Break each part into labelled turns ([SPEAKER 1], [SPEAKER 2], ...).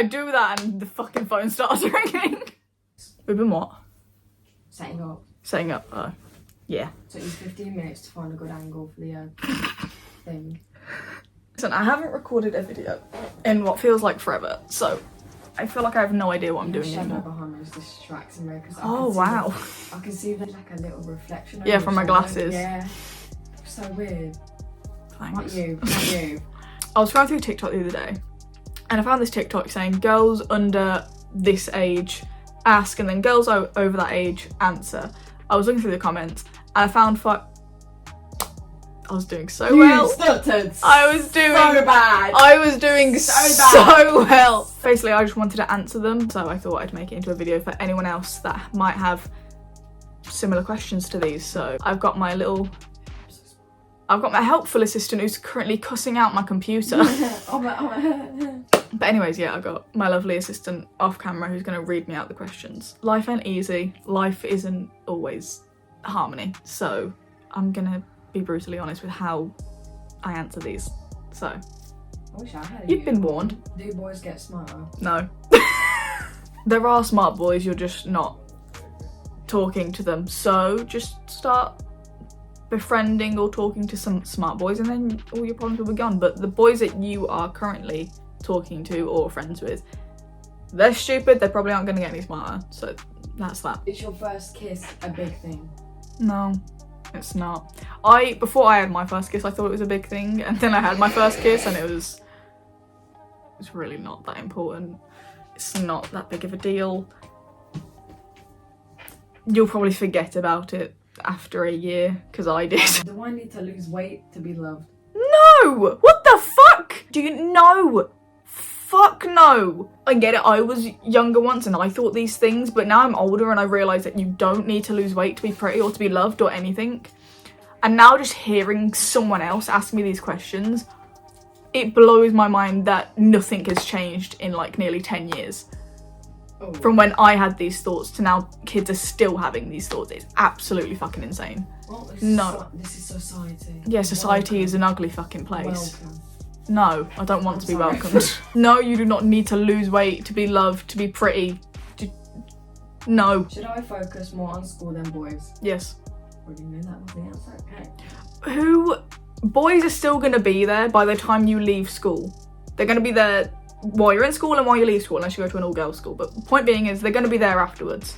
[SPEAKER 1] I do that and the fucking phone starts ringing. We've been what?
[SPEAKER 2] Setting up.
[SPEAKER 1] Setting up, yeah.
[SPEAKER 2] So it was 15 minutes to find a good angle for the thing.
[SPEAKER 1] Listen, I haven't recorded a video in what feels like forever, so I feel like I have no idea what I'm doing
[SPEAKER 2] shadow
[SPEAKER 1] anymore.
[SPEAKER 2] behind me is distracting me because
[SPEAKER 1] Wow.
[SPEAKER 2] I can see there's like a little reflection.
[SPEAKER 1] Yeah,
[SPEAKER 2] over
[SPEAKER 1] from
[SPEAKER 2] your
[SPEAKER 1] my
[SPEAKER 2] shadow.
[SPEAKER 1] glasses.
[SPEAKER 2] Yeah. So weird.
[SPEAKER 1] Thanks.
[SPEAKER 2] Not you. Not you.
[SPEAKER 1] I was scrolling through TikTok the other day and I found this TikTok saying girls under this age ask and then girls over that age answer. I was looking through the comments and I found I was doing so well.
[SPEAKER 2] Stuttered.
[SPEAKER 1] I was doing
[SPEAKER 2] so bad.
[SPEAKER 1] I was doing
[SPEAKER 2] So
[SPEAKER 1] so well. Basically, I just wanted to answer them, so I thought I'd make it into a video for anyone else that might have similar questions to these. So I've got my helpful assistant who's currently cussing out my computer. But anyways, yeah, I've got my lovely assistant off camera who's going to read me out the questions. Life ain't easy. Life isn't always harmony. So I'm going to be brutally honest with how I answer these. So,
[SPEAKER 2] I wish I had
[SPEAKER 1] you've been warned.
[SPEAKER 2] Do boys get smarter?
[SPEAKER 1] No. There are smart boys, you're just not talking to them. So just start befriending or talking to some smart boys and then all your problems will be gone. But the boys that you are currently talking to or friends with, they're stupid, they probably aren't going to get any smarter. So that's that.
[SPEAKER 2] Is your first kiss a big thing?
[SPEAKER 1] No, it's not. Before I had my first kiss, I thought it was a big thing, and then I had my first kiss and it's really not that important. It's not that big of a deal. You'll probably forget about it after a year, because I did.
[SPEAKER 2] Do I need to lose weight to be loved?
[SPEAKER 1] No! What the fuck? Do you know? Fuck no. I get it, I was younger once and I thought these things, but now I'm older and I realise that you don't need to lose weight to be pretty or to be loved or anything. And now just hearing someone else ask me these questions, it blows my mind that nothing has changed in like nearly 10 years.
[SPEAKER 2] Oh.
[SPEAKER 1] From when I had these thoughts to now kids are still having these thoughts. It's absolutely fucking insane.
[SPEAKER 2] Well, this is society.
[SPEAKER 1] Yeah, society is an ugly fucking place.
[SPEAKER 2] Welcome.
[SPEAKER 1] No, I don't want to be
[SPEAKER 2] sorry.
[SPEAKER 1] welcomed. No, you do not need to lose weight to be loved, to be pretty. No.
[SPEAKER 2] Should I focus more on school than boys?
[SPEAKER 1] Yes.
[SPEAKER 2] Already knew that was the answer. Okay.
[SPEAKER 1] Boys are still going to be there by the time you leave school. They're going to be there while you're in school and while you leave school, unless you go to an all-girls school. But the point being is they're going to be there afterwards.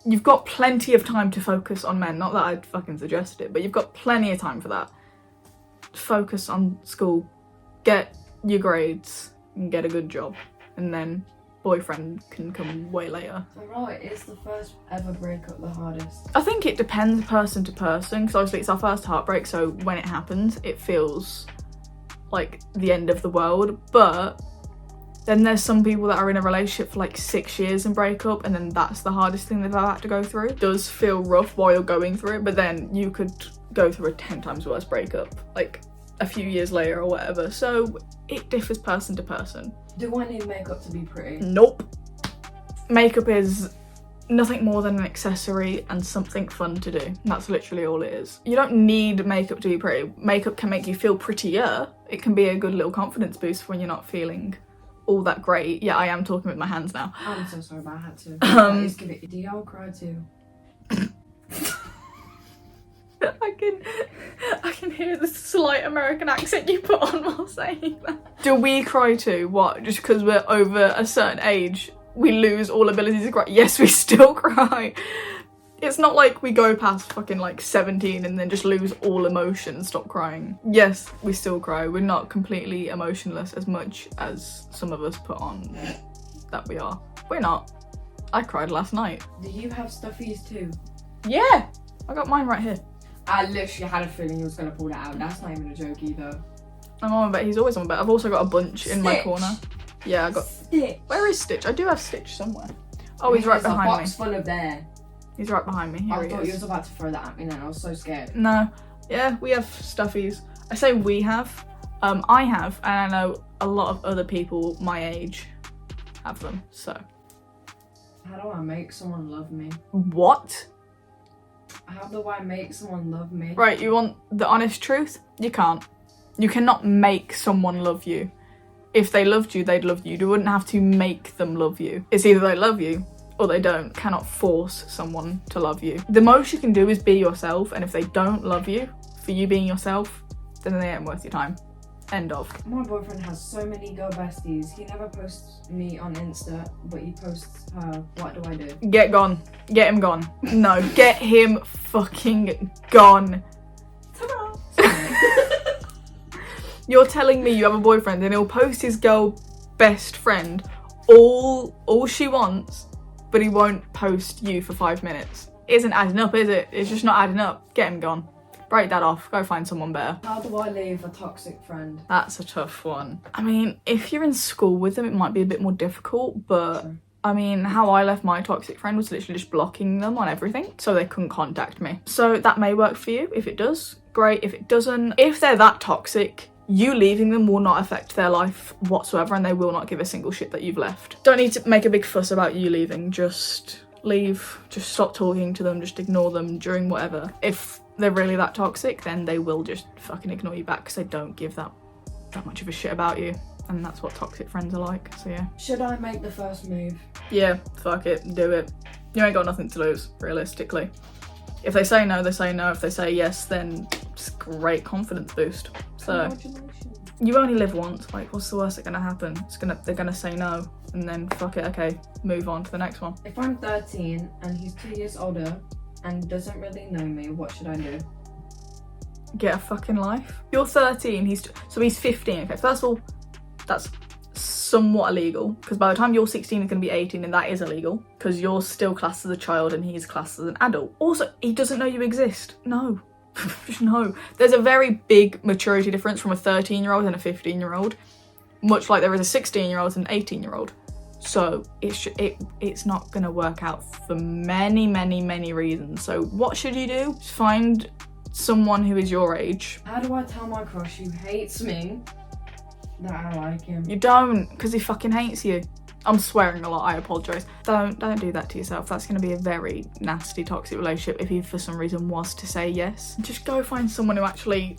[SPEAKER 1] You've got plenty of time to focus on men. Not that I'd fucking suggest it, but you've got plenty of time for that. Focus on school, get your grades and get a good job, and then boyfriend can come way later.
[SPEAKER 2] Alright, is the first ever breakup the hardest?
[SPEAKER 1] I think it depends person to person, because obviously it's our first heartbreak, so when it happens it feels like the end of the world. But then there's some people that are in a relationship for like 6 years and break up, and then that's the hardest thing they've ever had to go through. It does feel rough while you're going through it, but then you could go through a 10 times worse breakup like a few years later or whatever. So it differs person to person.
[SPEAKER 2] Do I need makeup to be pretty?
[SPEAKER 1] Nope. Makeup is nothing more than an accessory and something fun to do. That's literally all it is. You don't need makeup to be pretty. Makeup can make you feel prettier. It can be a good little confidence boost when you're not feeling all that great. Yeah, I am talking with my hands now.
[SPEAKER 2] I'm so sorry, but I had to. Please give it. Do y'all cry too?
[SPEAKER 1] I can hear the slight American accent you put on while saying that. Do we cry too? What? Just because we're over a certain age, we lose all ability to cry? Yes, we still cry. It's not like we go past fucking like 17 and then just lose all emotion and stop crying. Yes, we still cry. We're not completely emotionless as much as some of us put on that we are. We're not. I cried last night.
[SPEAKER 2] Do you have stuffies too?
[SPEAKER 1] Yeah, I got mine right here.
[SPEAKER 2] I literally had a feeling he was going to pull that out. That's not even a joke either.
[SPEAKER 1] I'm on my bed. He's always on my bed. I've also got a bunch in my corner. Yeah, I got...
[SPEAKER 2] Stitch.
[SPEAKER 1] Where is Stitch? I do have Stitch somewhere. Oh, he's right behind me.
[SPEAKER 2] There's a box full of there.
[SPEAKER 1] He's right behind me. Here
[SPEAKER 2] I
[SPEAKER 1] he
[SPEAKER 2] thought
[SPEAKER 1] is.
[SPEAKER 2] you was about to throw that at me then. I was so scared.
[SPEAKER 1] No. Yeah, we have stuffies. I say we have. I have, and I know a lot of other people my age have them, so.
[SPEAKER 2] How do I make someone love me?
[SPEAKER 1] What?
[SPEAKER 2] How do I make someone love me?
[SPEAKER 1] Right, you want the honest truth? You can't. You cannot make someone love you. If they loved you, they'd love you. You wouldn't have to make them love you. It's either they love you or they don't. Cannot force someone to love you. The most you can do is be yourself, and if they don't love you for you being yourself, then they ain't worth your time. End of.
[SPEAKER 2] My boyfriend has so many girl besties. He never posts me on Insta, but he posts her. What do I do?
[SPEAKER 1] Get gone. Get him gone. No, get him fucking gone. You're telling me you have a boyfriend and he'll post his girl best friend all she wants, but he won't post you for 5 minutes. Isn't adding up, is it? It's just not adding up. Get him gone. Break that off. Go find someone better.
[SPEAKER 2] How do I leave a toxic friend?
[SPEAKER 1] That's a tough one. I mean, if you're in school with them, it might be a bit more difficult, but
[SPEAKER 2] Sure.
[SPEAKER 1] I mean, how I left my toxic friend was literally just blocking them on everything so they couldn't contact me. So that may work for you. If it does, great. If it doesn't, if they're that toxic, you leaving them will not affect their life whatsoever, and they will not give a single shit that you've left. Don't need to make a big fuss about you leaving. Just leave. Just stop talking to them. Just ignore them during whatever. If they're really that toxic, then they will just fucking ignore you back because they don't give that much of a shit about you. And that's what toxic friends are like, so yeah.
[SPEAKER 2] Should I make the first move?
[SPEAKER 1] Yeah, fuck it, do it. You ain't got nothing to lose, realistically. If they say no, they say no. If they say yes, then it's a great confidence boost. So,
[SPEAKER 2] Congratulations.
[SPEAKER 1] you only live once, like what's the worst that's gonna happen? They're gonna say no, and then fuck it, okay, move on to the next one.
[SPEAKER 2] If I'm 13 and he's 2 years older and doesn't really know me, what should I do?
[SPEAKER 1] Get a fucking life. You're 13, he's 15, okay, first of all, that's somewhat illegal, because by the time you're 16 he's going to be 18, and that is illegal because you're still classed as a child and he's classed as an adult. Also, he doesn't know you exist. No. Just no. There's a very big maturity difference from a 13-year-old and a 15-year-old, much like there is a 16-year-old and an 18-year-old. So it's not going to work out for many reasons. So what should you do? Just find someone who is your age.
[SPEAKER 2] How do I tell my crush who hates me that I like him?
[SPEAKER 1] You don't, because he fucking hates you. I'm swearing a lot, I apologise. Don't do that to yourself. That's going to be a very nasty, toxic relationship if he for some reason was to say yes. Just go find someone who actually,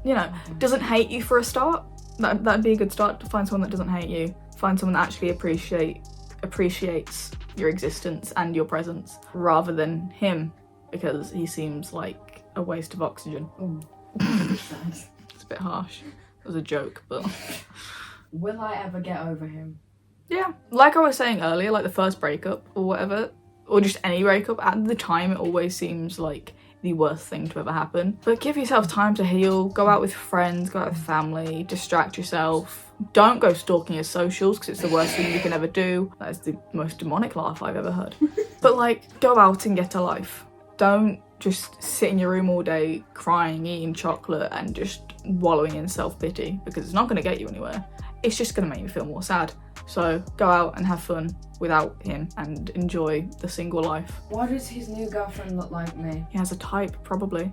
[SPEAKER 1] you know, doesn't hate you for a start. That'd be a good start, to find someone that doesn't hate you. Find someone that actually appreciates your existence and your presence, rather than him, because he seems like a waste of oxygen.
[SPEAKER 2] Oh,
[SPEAKER 1] It's a bit harsh. It was a joke, but...
[SPEAKER 2] Will I ever get over him?
[SPEAKER 1] Yeah, like I was saying earlier, like the first breakup or whatever, or just any breakup, at the time it always seems like the worst thing to ever happen. But give yourself time to heal, go out with friends, go out with family, distract yourself. Don't go stalking your socials, because it's the worst thing you can ever do. That is the most demonic laugh I've ever heard. But like, go out and get a life. Don't just sit in your room all day crying, eating chocolate and just wallowing in self-pity, because it's not going to get you anywhere. It's just going to make you feel more sad. So go out and have fun without him and enjoy the single life.
[SPEAKER 2] Why does his new girlfriend look like me?
[SPEAKER 1] He has a type, probably.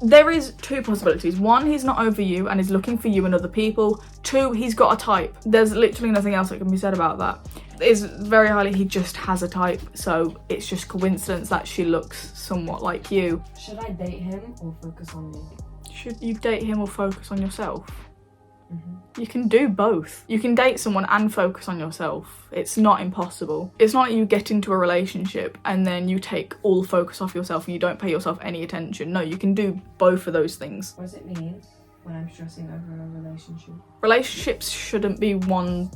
[SPEAKER 1] There is two possibilities. One, he's not over you and is looking for you and other people. Two, he's got a type. There's literally nothing else that can be said about that. It's very highly he just has a type, so it's just coincidence that she looks somewhat like you.
[SPEAKER 2] Should I date him or focus on me?
[SPEAKER 1] Should you date him or focus on yourself? You can do both. You can date someone and focus on yourself. It's not impossible. It's not like you get into a relationship and then you take all the focus off yourself and you don't pay yourself any attention. No, you can do both of those things.
[SPEAKER 2] What does it mean when I'm stressing over a relationship?
[SPEAKER 1] Relationships shouldn't be one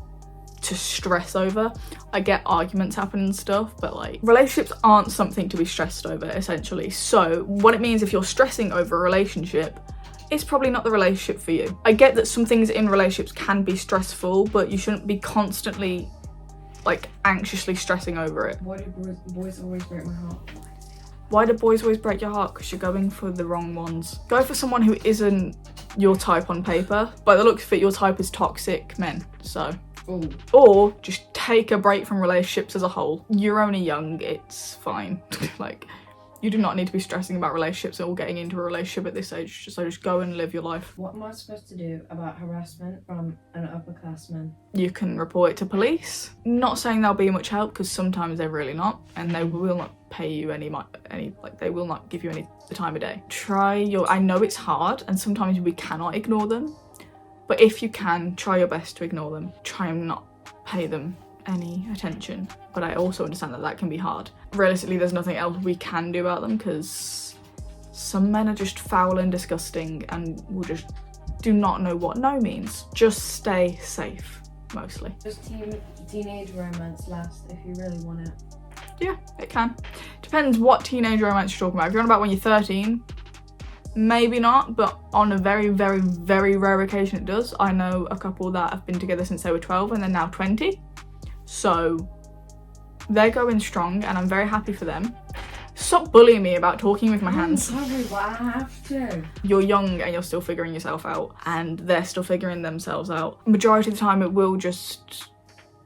[SPEAKER 1] to stress over. I get arguments happen and stuff, but like, relationships aren't something to be stressed over, essentially. So what it means if you're stressing over a relationship, it's probably not the relationship for you. I get that some things in relationships can be stressful, but you shouldn't be constantly like anxiously stressing over it.
[SPEAKER 2] Why do boys always break my heart?
[SPEAKER 1] Why do boys always break your heart? Because you're going for the wrong ones. Go for someone who isn't your type on paper. By the looks of it, your type is toxic men, so.
[SPEAKER 2] Ooh.
[SPEAKER 1] Or just take a break from relationships as a whole. You're only young, it's fine. Like, you do not need to be stressing about relationships or getting into a relationship at this age, so just go and live your life.
[SPEAKER 2] What am I supposed to do about harassment from an upperclassman?
[SPEAKER 1] You can report it to police. Not saying they'll be much help, because sometimes they're really not, and they will not pay you any like, they will not give you the time of day. I know it's hard and sometimes we cannot ignore them, But if you can, try your best to ignore them. Try and not pay them any attention. But I also understand that that can be hard. Realistically, there's nothing else we can do about them because some men are just foul and disgusting and will just do not know what no means. Just stay safe, mostly.
[SPEAKER 2] Does teenage romance last if you really want it?
[SPEAKER 1] Yeah, it can. Depends what teenage romance you're talking about. If you're on about when you're 13, maybe not, but on a very, very, very rare occasion it does. I know a couple that have been together since they were 12 and they're now 20. So they're going strong and I'm very happy for them. Stop bullying me about talking with my hands.
[SPEAKER 2] I'm sorry, but I have to.
[SPEAKER 1] You're young and you're still figuring yourself out and they're still figuring themselves out. Majority of the time it will just,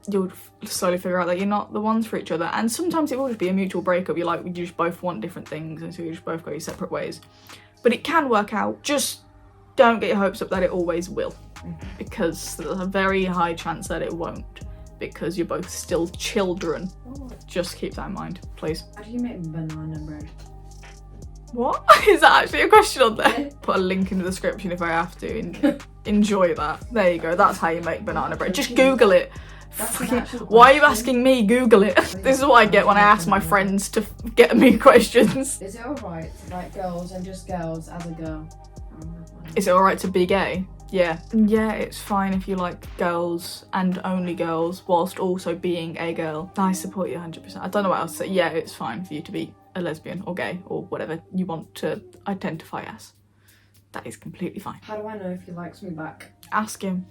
[SPEAKER 1] you'll slowly figure out that you're not the ones for each other. And sometimes it will just be a mutual breakup. You're like, you just both want different things and so you just both go your separate ways. But it can work out. Just don't get your hopes up that it always will. Because there's a very high chance that it won't. Because you're both still children.
[SPEAKER 2] Oh.
[SPEAKER 1] Just keep that in mind, please.
[SPEAKER 2] How do you make banana bread?
[SPEAKER 1] What? Is that actually a question on there? Put a link in the description if I have to. Enjoy that. There you go. That's how you make banana bread. Just Google it. Why are you asking me? Google it. This is what I get when I ask my friends to get me questions.
[SPEAKER 2] Is it alright to like girls and just girls as a girl?
[SPEAKER 1] Is it alright to be gay? Yeah. Yeah, it's fine if you like girls and only girls whilst also being a girl. I support you 100%. I don't know what else to say. Yeah, it's fine for you to be a lesbian or gay or whatever you want to identify as. That is completely fine.
[SPEAKER 2] How do I know if he likes me back?
[SPEAKER 1] Ask him.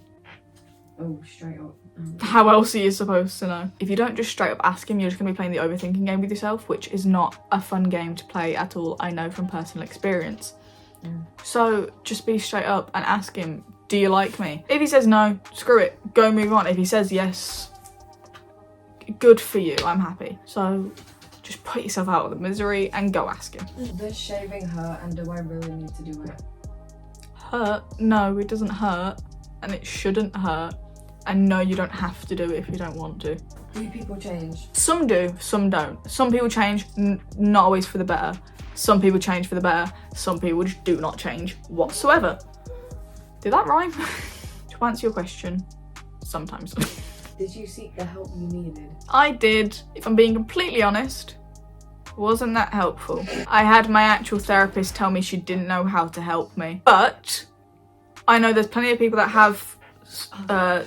[SPEAKER 2] Oh, straight up.
[SPEAKER 1] How else are you supposed to know? If you don't just straight up ask him, you're just going to be playing the overthinking game with yourself, which is not a fun game to play at all. I know from personal experience. So just be straight up and ask him, do you like me? If he says no, screw it, go move on. If he says yes, good for you, I'm happy. So just put yourself out of the misery and go ask him.
[SPEAKER 2] Does shaving hurt and do I really need to do it?
[SPEAKER 1] Hurt? No, it doesn't hurt and it shouldn't hurt. And no, you don't have to do it if you don't want to.
[SPEAKER 2] Do people change?
[SPEAKER 1] Some do, some don't. Some people change, not always for the better. Some people change for the better. Some people just do not change whatsoever. Did that rhyme? To answer your question, sometimes.
[SPEAKER 2] Did you seek the help you needed?
[SPEAKER 1] I did. If I'm being completely honest, wasn't that helpful. I had my actual therapist tell me she didn't know how to help me. But I know there's plenty of people that have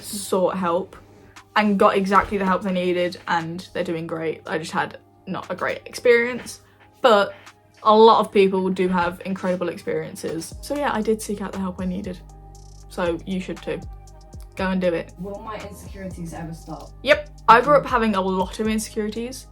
[SPEAKER 1] sought help and got exactly the help they needed and they're doing great. I just had not a great experience, but a lot of people do have incredible experiences. So yeah, I did seek out the help I needed. So you should too. Go and do it.
[SPEAKER 2] Will my insecurities ever stop?
[SPEAKER 1] Yep. I grew up having a lot of insecurities.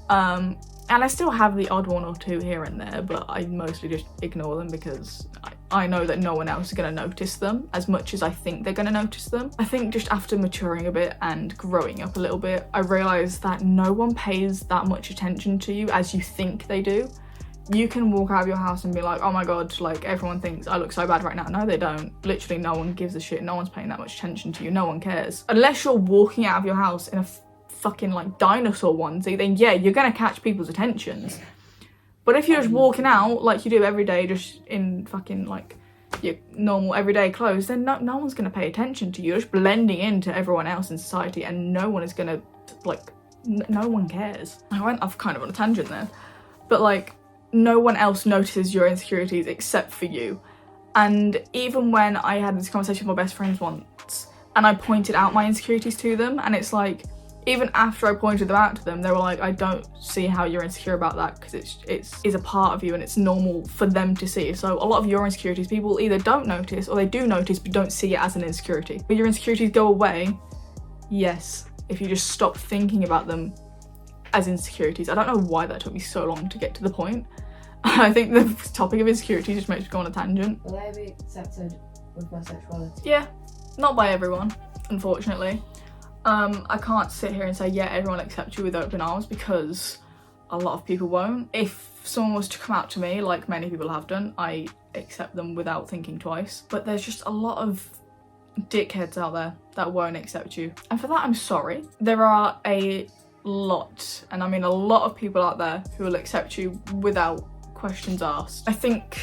[SPEAKER 1] And I still have the odd one or two here and there, but I mostly just ignore them because I know that no one else is going to notice them as much as I think they're going to notice them. I think just after maturing a bit and growing up a little bit, I realised that no one pays that much attention to you as you think they do. You can walk out of your house and be like, oh my god, like everyone thinks I look so bad right now. No, they don't. Literally no one gives a shit. No one's paying that much attention to you. No one cares. Unless you're walking out of your house in a fucking like dinosaur onesie, then yeah, you're gonna catch people's attentions. But if you're just walking out like you do every day, just in fucking like your normal everyday clothes, then no one's gonna pay attention to you. You're just blending into everyone else in society and no one is gonna like, no one cares. I went off kind of on a tangent there, but like no one else notices your insecurities except for you. And even when I had this conversation with my best friends once and I pointed out my insecurities to them, and it's like, even after I pointed them out to them, they were like, I don't see how you're insecure about that because it's a part of you and it's normal for them to see. So a lot of your insecurities people either don't notice or they do notice but don't see it as an insecurity. But your insecurities go away, yes, if you just stop thinking about them as insecurities. I don't know why that took me so long to get to the point. I think the topic of insecurity just makes me go on a tangent.
[SPEAKER 2] Will I be accepted with my sexuality?
[SPEAKER 1] Yeah, not by everyone, unfortunately. I can't sit here and say, yeah, everyone accepts you with open arms because a lot of people won't. If someone was to come out to me, like many people have done, I accept them without thinking twice. But there's just a lot of dickheads out there that won't accept you. And for that, I'm sorry. There are a lot, and I mean a lot of people out there who will accept you without questions asked. I think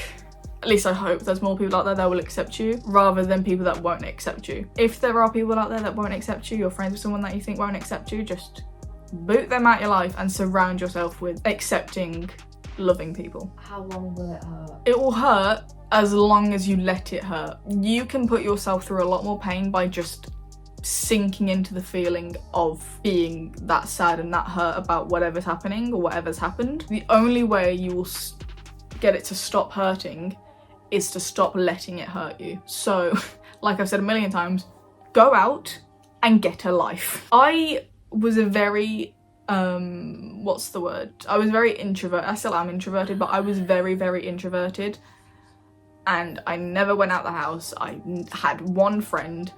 [SPEAKER 1] at least I hope there's more people out there that will accept you rather than people that won't accept you. If there are people out there that won't accept you, you're friends with someone that you think won't accept you, just boot them out your life and surround yourself with accepting, loving people.
[SPEAKER 2] How long will it hurt?
[SPEAKER 1] It will hurt as long as you let it hurt. You can put yourself through a lot more pain by just sinking into the feeling of being that sad and that hurt about whatever's happening or whatever's happened. The only way you will get it to stop hurting is to stop letting it hurt you. So, like I've said a million times, go out and get a life. I was a very what's the word? I was very introverted. I still am introverted, but I was very, very introverted. And I never went out the house. I had one friend.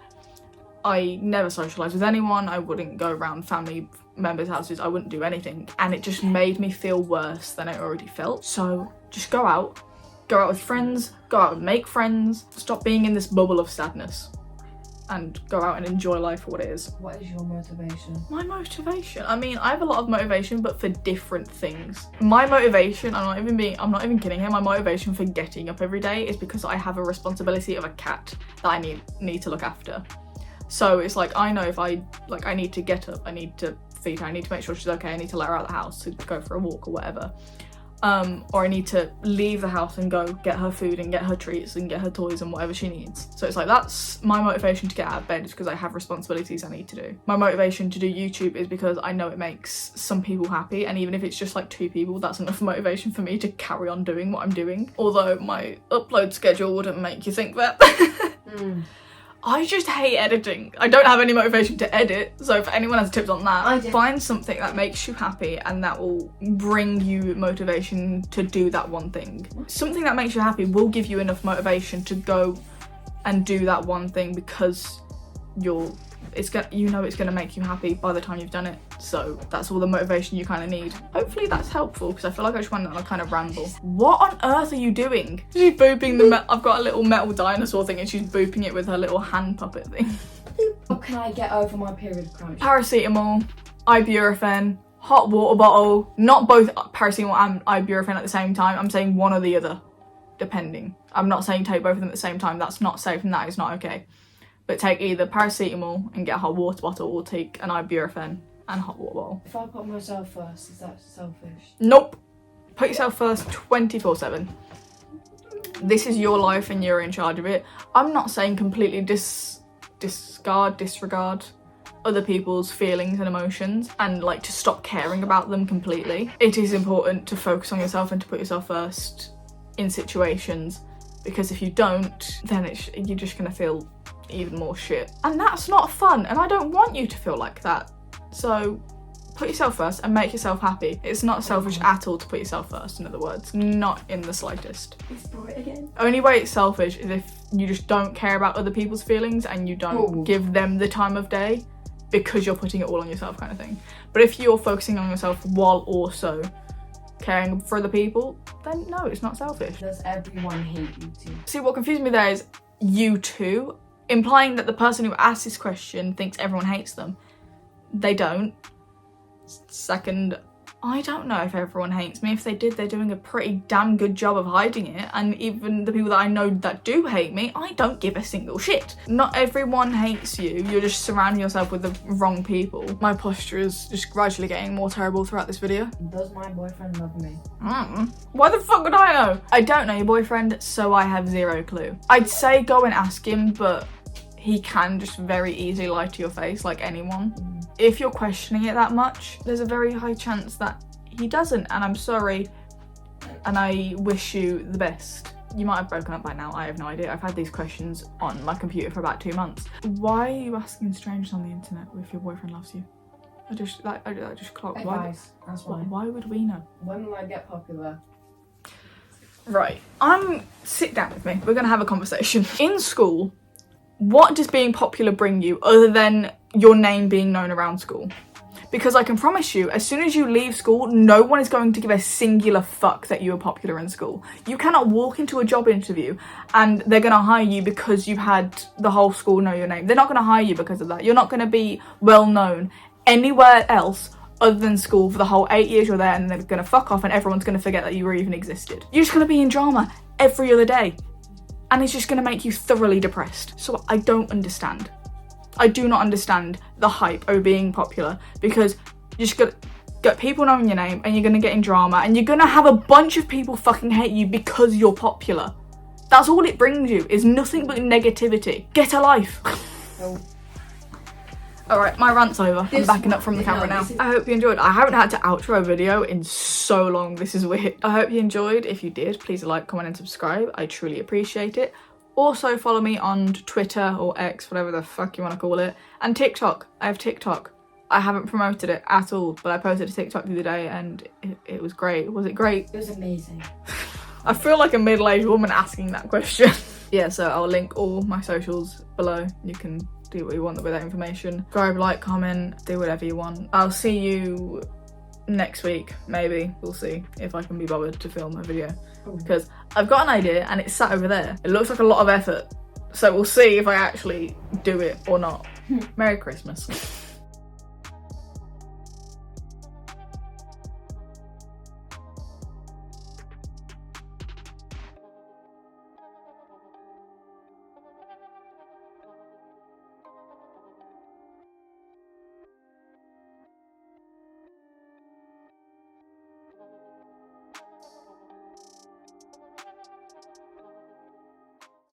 [SPEAKER 1] I never socialised with anyone. I wouldn't go around family members' houses. I wouldn't do anything. And it just made me feel worse than I already felt. So just go out with friends, go out and make friends. Stop being in this bubble of sadness and go out and enjoy life for what it is.
[SPEAKER 2] What is your motivation?
[SPEAKER 1] My motivation? I mean, I have a lot of motivation, but for different things. My motivation, I'm not even kidding here, my motivation for getting up every day is because I have a responsibility of a cat that I need to look after. So it's like, I know if I need to get up, I need to feed her, I need to make sure she's okay, I need to let her out of the house to go for a walk or whatever. Or I need to leave the house and go get her food and get her treats and get her toys and whatever she needs. So it's like, that's my motivation to get out of bed, is because I have responsibilities I need to do. My motivation to do YouTube is because I know it makes some people happy, and even if it's just like 2 people, that's enough motivation for me to carry on doing what I'm doing. Although my upload schedule wouldn't make you think that. I just hate editing. I don't have any motivation to edit, so if anyone has tips on that, find something that makes you happy and that will bring you motivation to do that one thing. Something that makes you happy will give you enough motivation to go and do that one thing, because it's gonna make you happy by the time you've done it. So that's all the motivation you kind of need. Hopefully that's helpful, because I feel like I just went on a kind of ramble. What on earth are you doing? She's booping I've got a little metal dinosaur thing and she's booping it with her little hand puppet thing.
[SPEAKER 2] How can I get over my period cramps?
[SPEAKER 1] Paracetamol, ibuprofen, hot water bottle. Not both paracetamol and ibuprofen at the same time. I'm saying one or the other, depending. I'm not saying take both of them at the same time. That's not safe and that is not okay. But take either paracetamol and get a hot water bottle, or take an ibuprofen and a hot water bottle.
[SPEAKER 2] If I put myself first, is that selfish?
[SPEAKER 1] Nope. Put yourself first 24/7. This is your life and you're in charge of it. I'm not saying completely disregard other people's feelings and emotions and like to stop caring about them completely. It is important to focus on yourself and to put yourself first in situations, because if you don't, then you're just gonna feel even more shit, and that's not fun, and I don't want you to feel like that. So put yourself first and make yourself happy. It's not selfish at all to put yourself first, in other words, not in the slightest.
[SPEAKER 2] It's bright again.
[SPEAKER 1] Only way it's selfish is if you just don't care about other people's feelings and you don't give them the time of day because you're putting it all on yourself, kind of thing. But if you're focusing on yourself while also caring for other people, then no, it's not selfish.
[SPEAKER 2] Does everyone hate you too?
[SPEAKER 1] See, what confused me there is you too, implying that the person who asked this question thinks everyone hates them. They don't. Second, I don't know if everyone hates me. If they did, they're doing a pretty damn good job of hiding it. And even the people that I know that do hate me, I don't give a single shit. Not everyone hates you. You're just surrounding yourself with the wrong people. My posture is just gradually getting more terrible throughout this video.
[SPEAKER 2] Does my boyfriend love me?
[SPEAKER 1] Why the fuck would I know? I don't know your boyfriend, so I have zero clue. I'd say go and ask him, but he can just very easily lie to your face, like anyone. If you're questioning it that much, there's a very high chance that he doesn't, and I'm sorry, and I wish you the best. You might have broken up by now, I have no idea. I've had these questions on my computer for about 2 months. Why are you asking strangers on the internet if your boyfriend loves you? I just clocked.
[SPEAKER 2] Advice, that's why.
[SPEAKER 1] Why would we know?
[SPEAKER 2] When will I get popular?
[SPEAKER 1] Right, sit down with me. We're gonna have a conversation. In school, what does being popular bring you other than your name being known around school? Because I can promise you, as soon as you leave school, no one is going to give a singular fuck that you were popular in school. You cannot walk into a job interview and they're going to hire you because you had the whole school know your name. They're not going to hire you because of that. You're not going to be well known anywhere else other than school for the whole 8 years you're there, and they're gonna fuck off and everyone's gonna forget that you even existed. You're just gonna be in drama every other day, and it's just gonna make you thoroughly depressed. So I don't understand. I do not understand the hype over being popular, because you just got people knowing your name and you're gonna get in drama and you're gonna have a bunch of people fucking hate you because you're popular. That's all it brings you, is nothing but negativity. Get a life.
[SPEAKER 2] Oh.
[SPEAKER 1] Alright, my rant's over. I'm backing up from the camera now. I hope you enjoyed. I haven't had to outro a video in so long. This is weird. I hope you enjoyed. If you did, please like, comment and subscribe. I truly appreciate it. Also follow me on Twitter or X, whatever the fuck you want to call it. And TikTok. I have TikTok. I haven't promoted it at all, but I posted a TikTok the other day and it was great. Was it great?
[SPEAKER 2] It was amazing.
[SPEAKER 1] I feel like a middle-aged woman asking that question. Yeah, so I'll link all my socials below. You can do what you want with that information. Subscribe, like, comment, do whatever you want. I'll see you next week, maybe. We'll see if I can be bothered to film a video. Because I've got an idea and it's sat over there. It looks like a lot of effort. So we'll see if I actually do it or not. Merry Christmas.